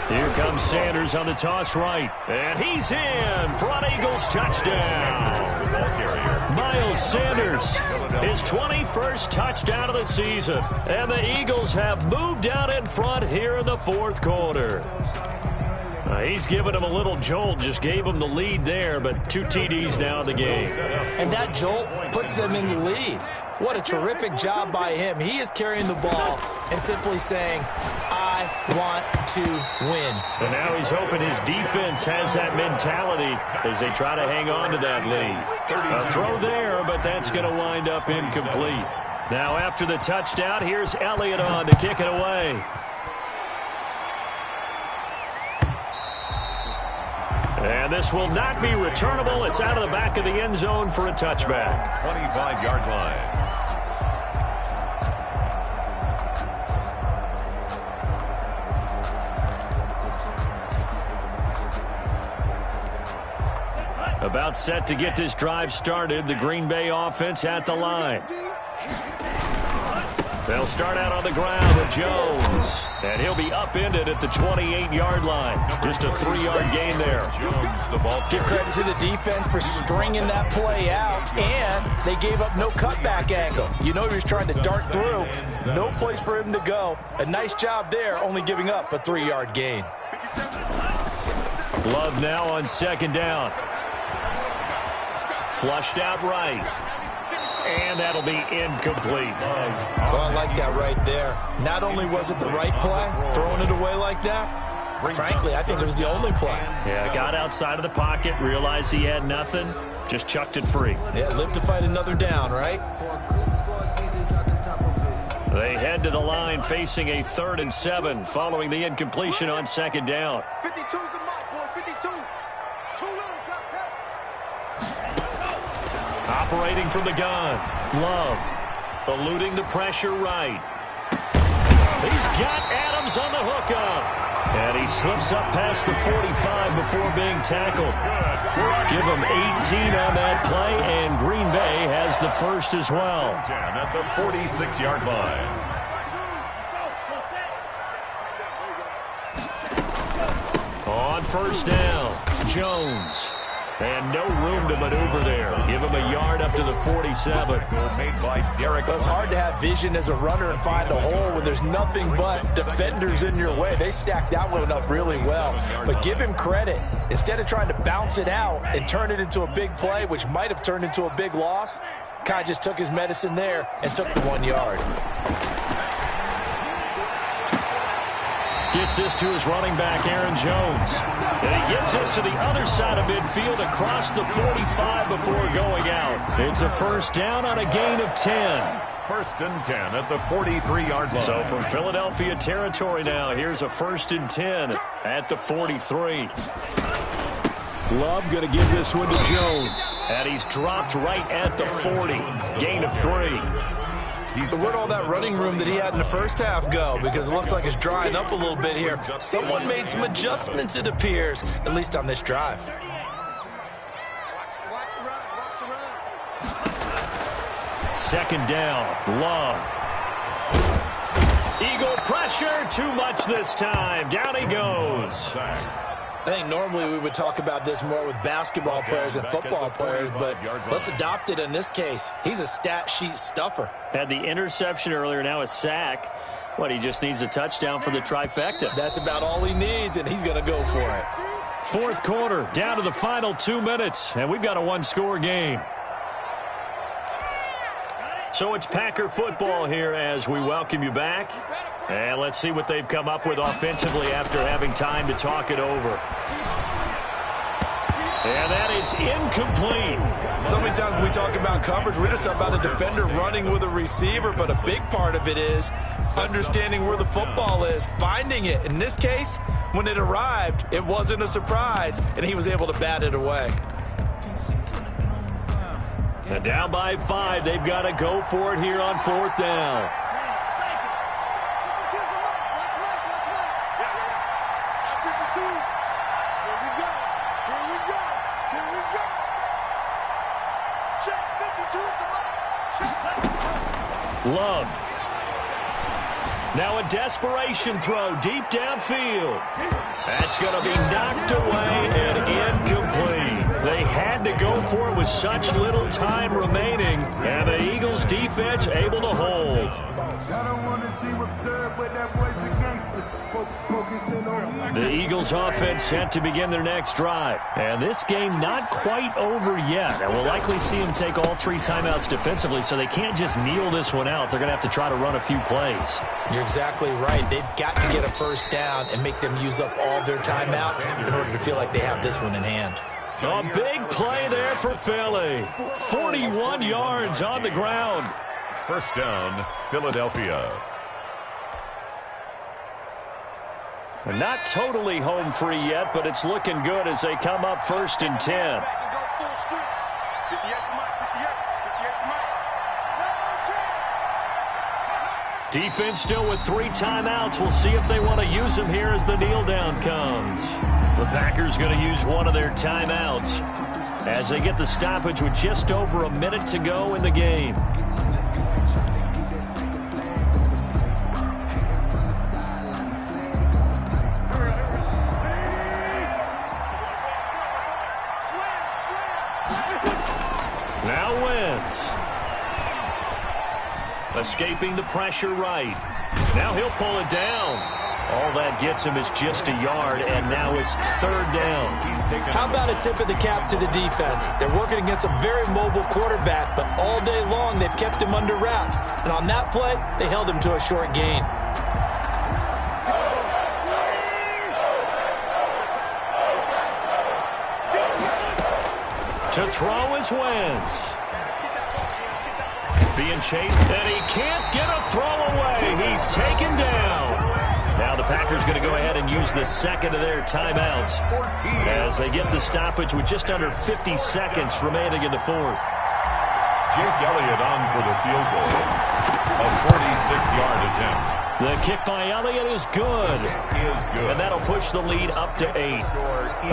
Here comes Sanders on the toss right. And he's in. Front Eagles touchdown. Miles Sanders, his 21st touchdown of the season. And the Eagles have moved out in front here in the 4th quarter. He's given him a little jolt, just gave him the lead there, but 2 TDs now in the game. And that jolt puts them in the lead. What a terrific job by him. He is carrying the ball and simply saying, I want to win. And now he's hoping his defense has that mentality as they try to hang on to that lead. A throw there, but that's going to wind up incomplete. Now after the touchdown, here's Elliott on to kick it away. And this will not be returnable. It's out of the back of the end zone for a touchback. 25-yard line. About set to get this drive started. The Green Bay offense at the line. They'll start out on the ground with Jones. And he'll be upended at the 28-yard line. Just a 3-yard gain there. Give credit to the defense for stringing that play out. And they gave up no cutback angle. You know he was trying to dart through. No place for him to go. A nice job there, only giving up a 3-yard gain. Love now on second down. Flushed out right. And that'll be incomplete. Oh, I like that right there. Not only was it the right play, throwing it away like that, frankly, I think it was the only play. Yeah, got outside of the pocket, realized he had nothing, just chucked it free. Yeah, live to fight another down, right? They head to the line facing a 3rd and 7 following the incompletion on second down. 52's the mark, boys. 52. Too little, got that. Operating from the gun. Love. Eluding the pressure right. He's got Adams on the hookup. And he slips up past the 45 before being tackled. Give him 18 on that play, and Green Bay has the first as well. 10 at the 46-yard line. On first down, Jones. And no room to maneuver there. Give him a yard up to the 47. Made by Derek. It's hard to have vision as a runner and find a hole when there's nothing but defenders in your way. They stacked that one up really well. But give him credit. Instead of trying to bounce it out and turn it into a big play, which might have turned into a big loss, Kai just took his medicine there and took the 1 yard. Gets this to his running back, Aaron Jones. And he gets this to the other side of midfield across the 45 before going out. It's a first down on a gain of 10. 1st and 10 at the 43-yard line. So from Philadelphia territory now, here's a 1st and 10 at the 43. Love going to give this one to Jones. And he's dropped right at the 40. Gain of 3. So where'd all that running room that he had in the first half go? Because it looks like it's drying up a little bit here. Someone made some adjustments, it appears, at least on this drive. Second down, Love. Eagle pressure, too much this time. Down he goes. I think normally we would talk about this more with basketball players and football players, but let's adopt it in this case. He's a stat sheet stuffer. Had the interception earlier, now a sack. What, he just needs a touchdown for the trifecta. That's about all he needs, and he's going to go for it. 4th quarter, down to the final 2 minutes, and we've got a one-score game. So it's Packer football here as we welcome you back. And let's see what they've come up with offensively after having time to talk it over. And that is incomplete. So many times when we talk about coverage, we're just about a defender running with a receiver, but a big part of it is understanding where the football is, finding it. In this case, when it arrived, it wasn't a surprise, and he was able to bat it away. And down by 5, they've got to go for it here on 4th down. Love. Now a desperation throw deep downfield. That's going to be knocked away and incomplete. They had to go for it with such little time remaining, and the Eagles defense able to hold. The Eagles offense set to begin their next drive. And this game not quite over yet. And we'll likely see them take all 3 timeouts defensively, so they can't just kneel this one out. They're going to have to try to run a few plays. You're exactly right. They've got to get a first down and make them use up all their timeouts in order to feel like they have this one in hand. A big play there for Philly. 41 yards on the ground. First down, Philadelphia. They're not totally home free yet, but it's looking good as they come up 1st and 10. Defense still with 3 timeouts. We'll see if they want to use them here as the kneel down comes. The Packers going to use one of their timeouts as they get the stoppage with just over a minute to go in the game. Now Wentz. Escaping the pressure right. Now he'll pull it down. All that gets him is just a yard, and now it's third down. How about a tip of the cap to the defense? They're working against a very mobile quarterback, but all day long they've kept him under wraps. And on that play, they held him to a short gain. To throw is Wentz. Being chased, and he can't get a throw away. He's taken down. Now the Packers going to go ahead and use the second of their timeouts as they get the stoppage with just under 50 seconds remaining in the fourth. Jake Elliott on for the field goal. A 46-yard attempt. The kick by Elliott is good. And that'll push the lead up to 8.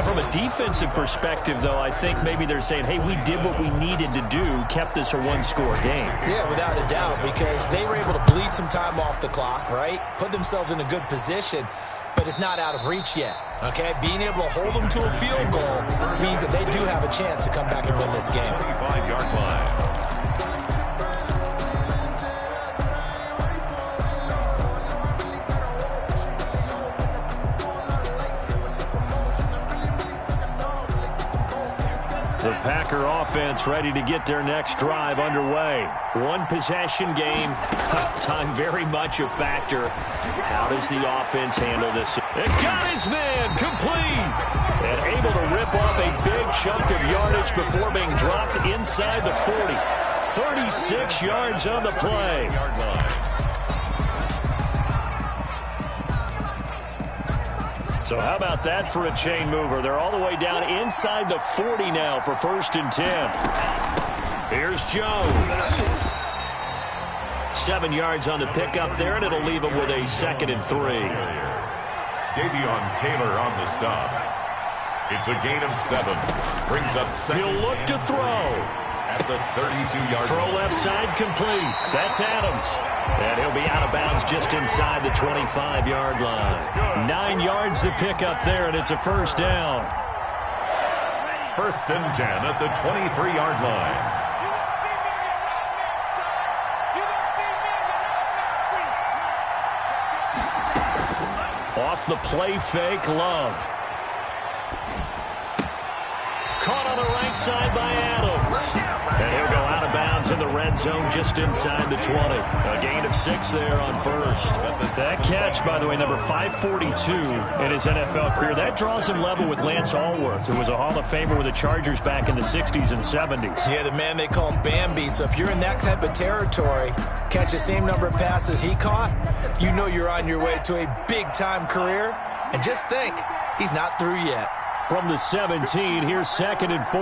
From a defensive perspective, though, I think maybe they're saying, hey, we did what we needed to do, kept this a one-score game. Yeah, without a doubt, because they were able to bleed some time off the clock, right? Put themselves in a good position, but it's not out of reach yet, okay? Being able to hold them to a field goal means that they do have a chance to come back and win this game. 25-yard line. The Packer offense ready to get their next drive underway. One possession game. Time very much a factor. How does the offense handle this? It got his man complete. And able to rip off a big chunk of yardage before being dropped inside the 40. 36 yards on the play. So how about that for a chain mover? They're all the way down inside the 40 now for 1st and 10. Here's Jones. 7 yards on the pickup there, and it'll leave him with a 2nd and 3. Davion Taylor on the stop. It's a gain of 7. Brings up 2nd. He'll look to throw. At the 32-yard Throw line. left side complete. That's Adams. And he'll be out of bounds just inside the 25-yard line. 9 yards to pick up there, and it's a 1st down. 1st and 10 at the 23-yard line. Off the play fake, Love. Caught on the right side by Adams. And he'll go out of bounds in the red zone just inside the 20. A gain of 6 there on 1st. That catch, by the way, number 542 in his NFL career. That draws him level with Lance Allworth, who was a Hall of Famer with the Chargers back in the 60s and 70s. Yeah, the man they called Bambi. So if you're in that type of territory, catch the same number of passes he caught, you know you're on your way to a big-time career. And just think, he's not through yet. From the 17, here's 2nd and 4.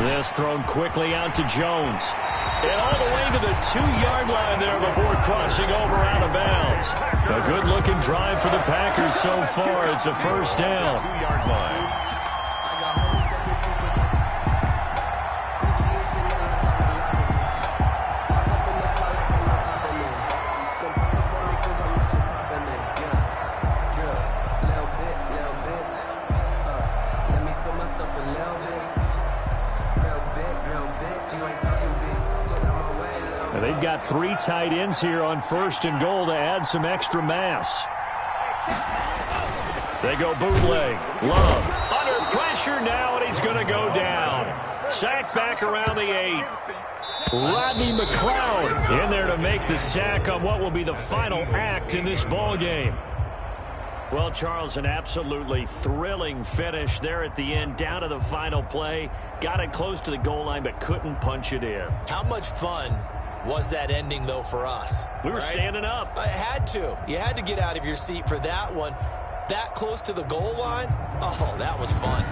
This thrown quickly out to Jones. And all the way to the 2-yard line there before crossing over out of bounds. A good-looking drive for the Packers so far. It's a 1st down. 2-yard line. They've got 3 tight ends here on 1st and goal to add some extra mass. They go bootleg. Love under pressure now, and he's going to go down. Sack back around the 8. Rodney McLeod in there to make the sack on what will be the final act in this ball game. Well, Charles, an absolutely thrilling finish there at the end, down to the final play. Got it close to the goal line, but couldn't punch it in. How much fun was that ending, though, for us? We were standing up. I had to. You had to get out of your seat for that one. That close to the goal line? Oh, that was fun.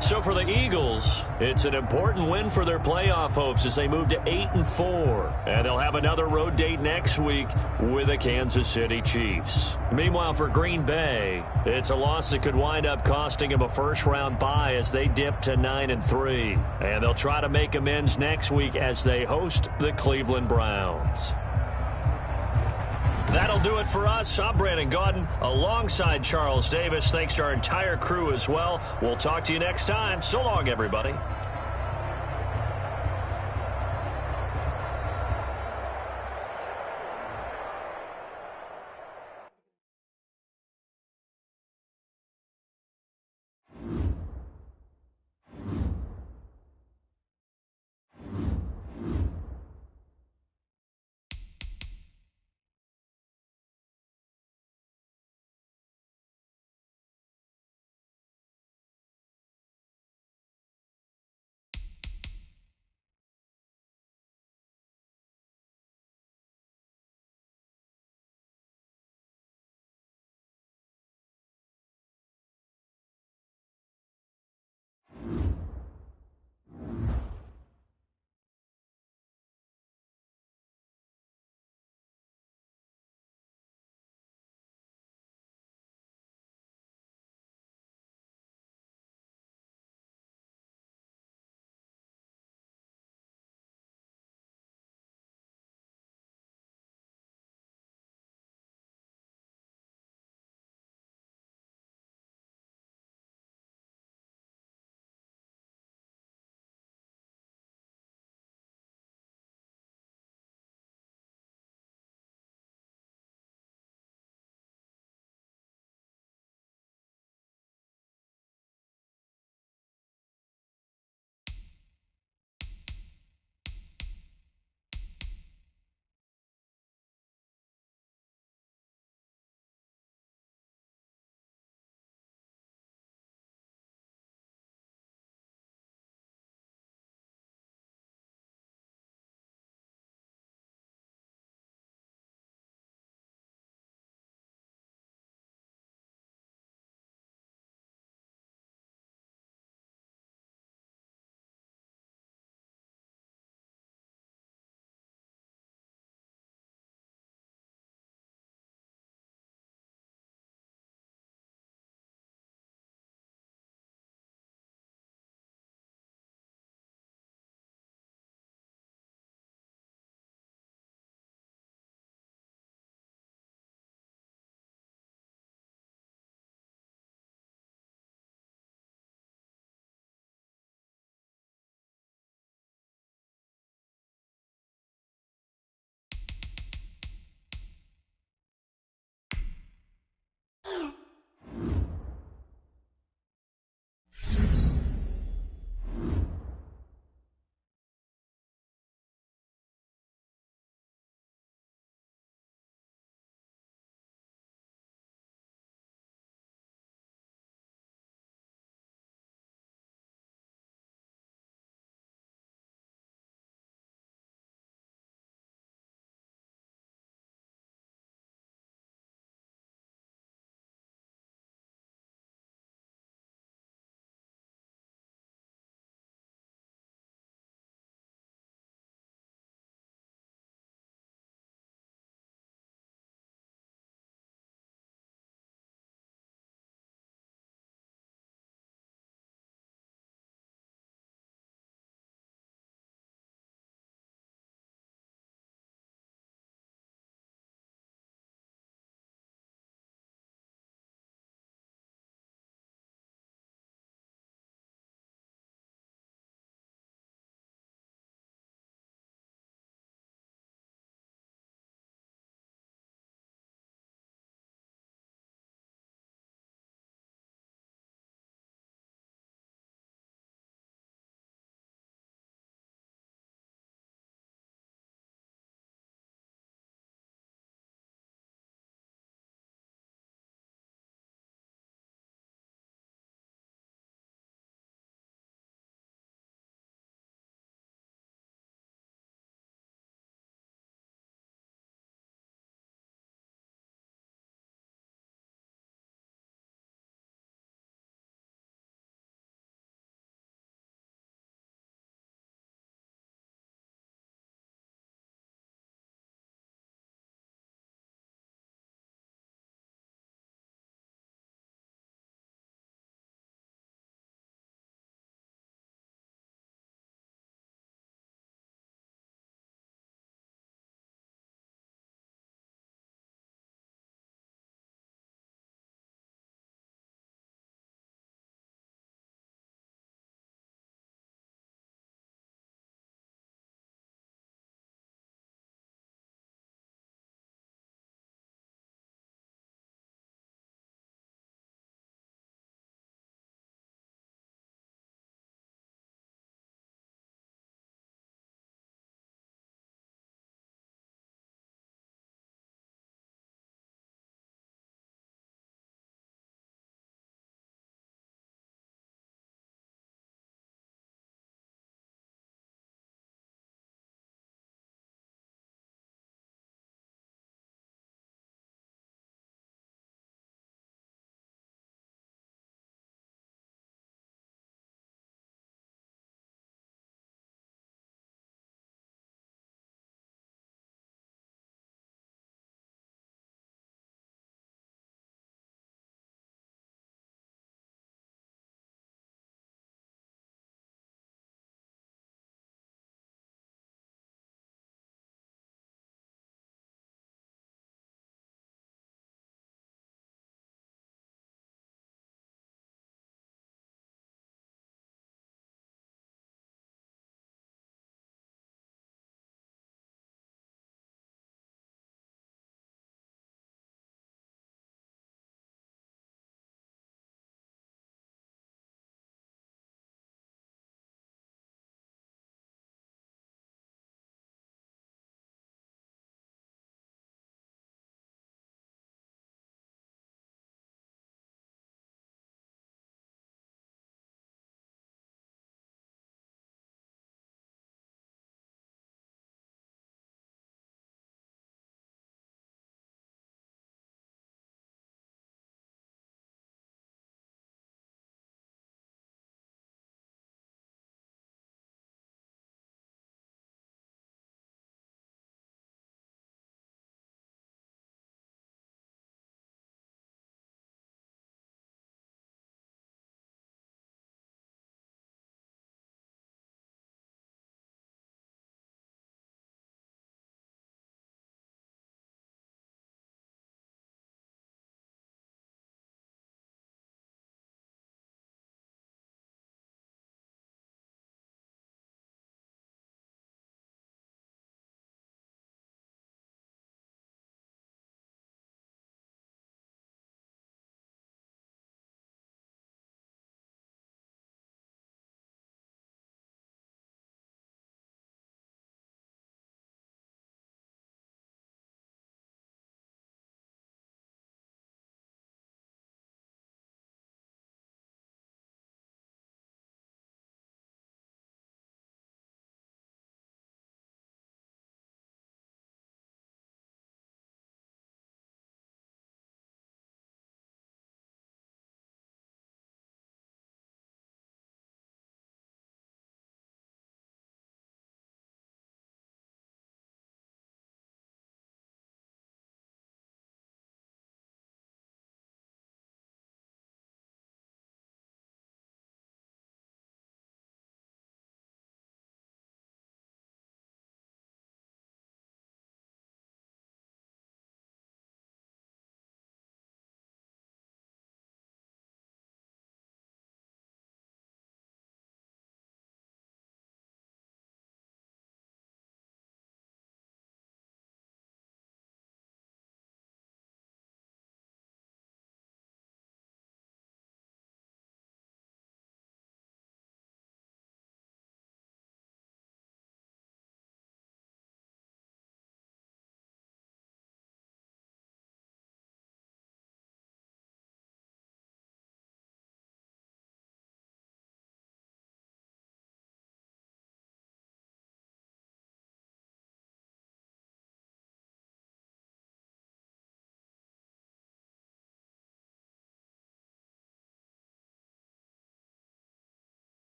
So for the Eagles, it's an important win for their playoff hopes as they move to 8-4. And they'll have another road date next week with the Kansas City Chiefs. Meanwhile, for Green Bay, it's a loss that could wind up costing them a first-round bye as they dip to 9-3. And they'll try to make amends next week as they host the Cleveland Browns. That'll do it for us. I'm Brandon Gaudin alongside Charles Davis. Thanks to our entire crew as well. We'll talk to you next time. So long, everybody.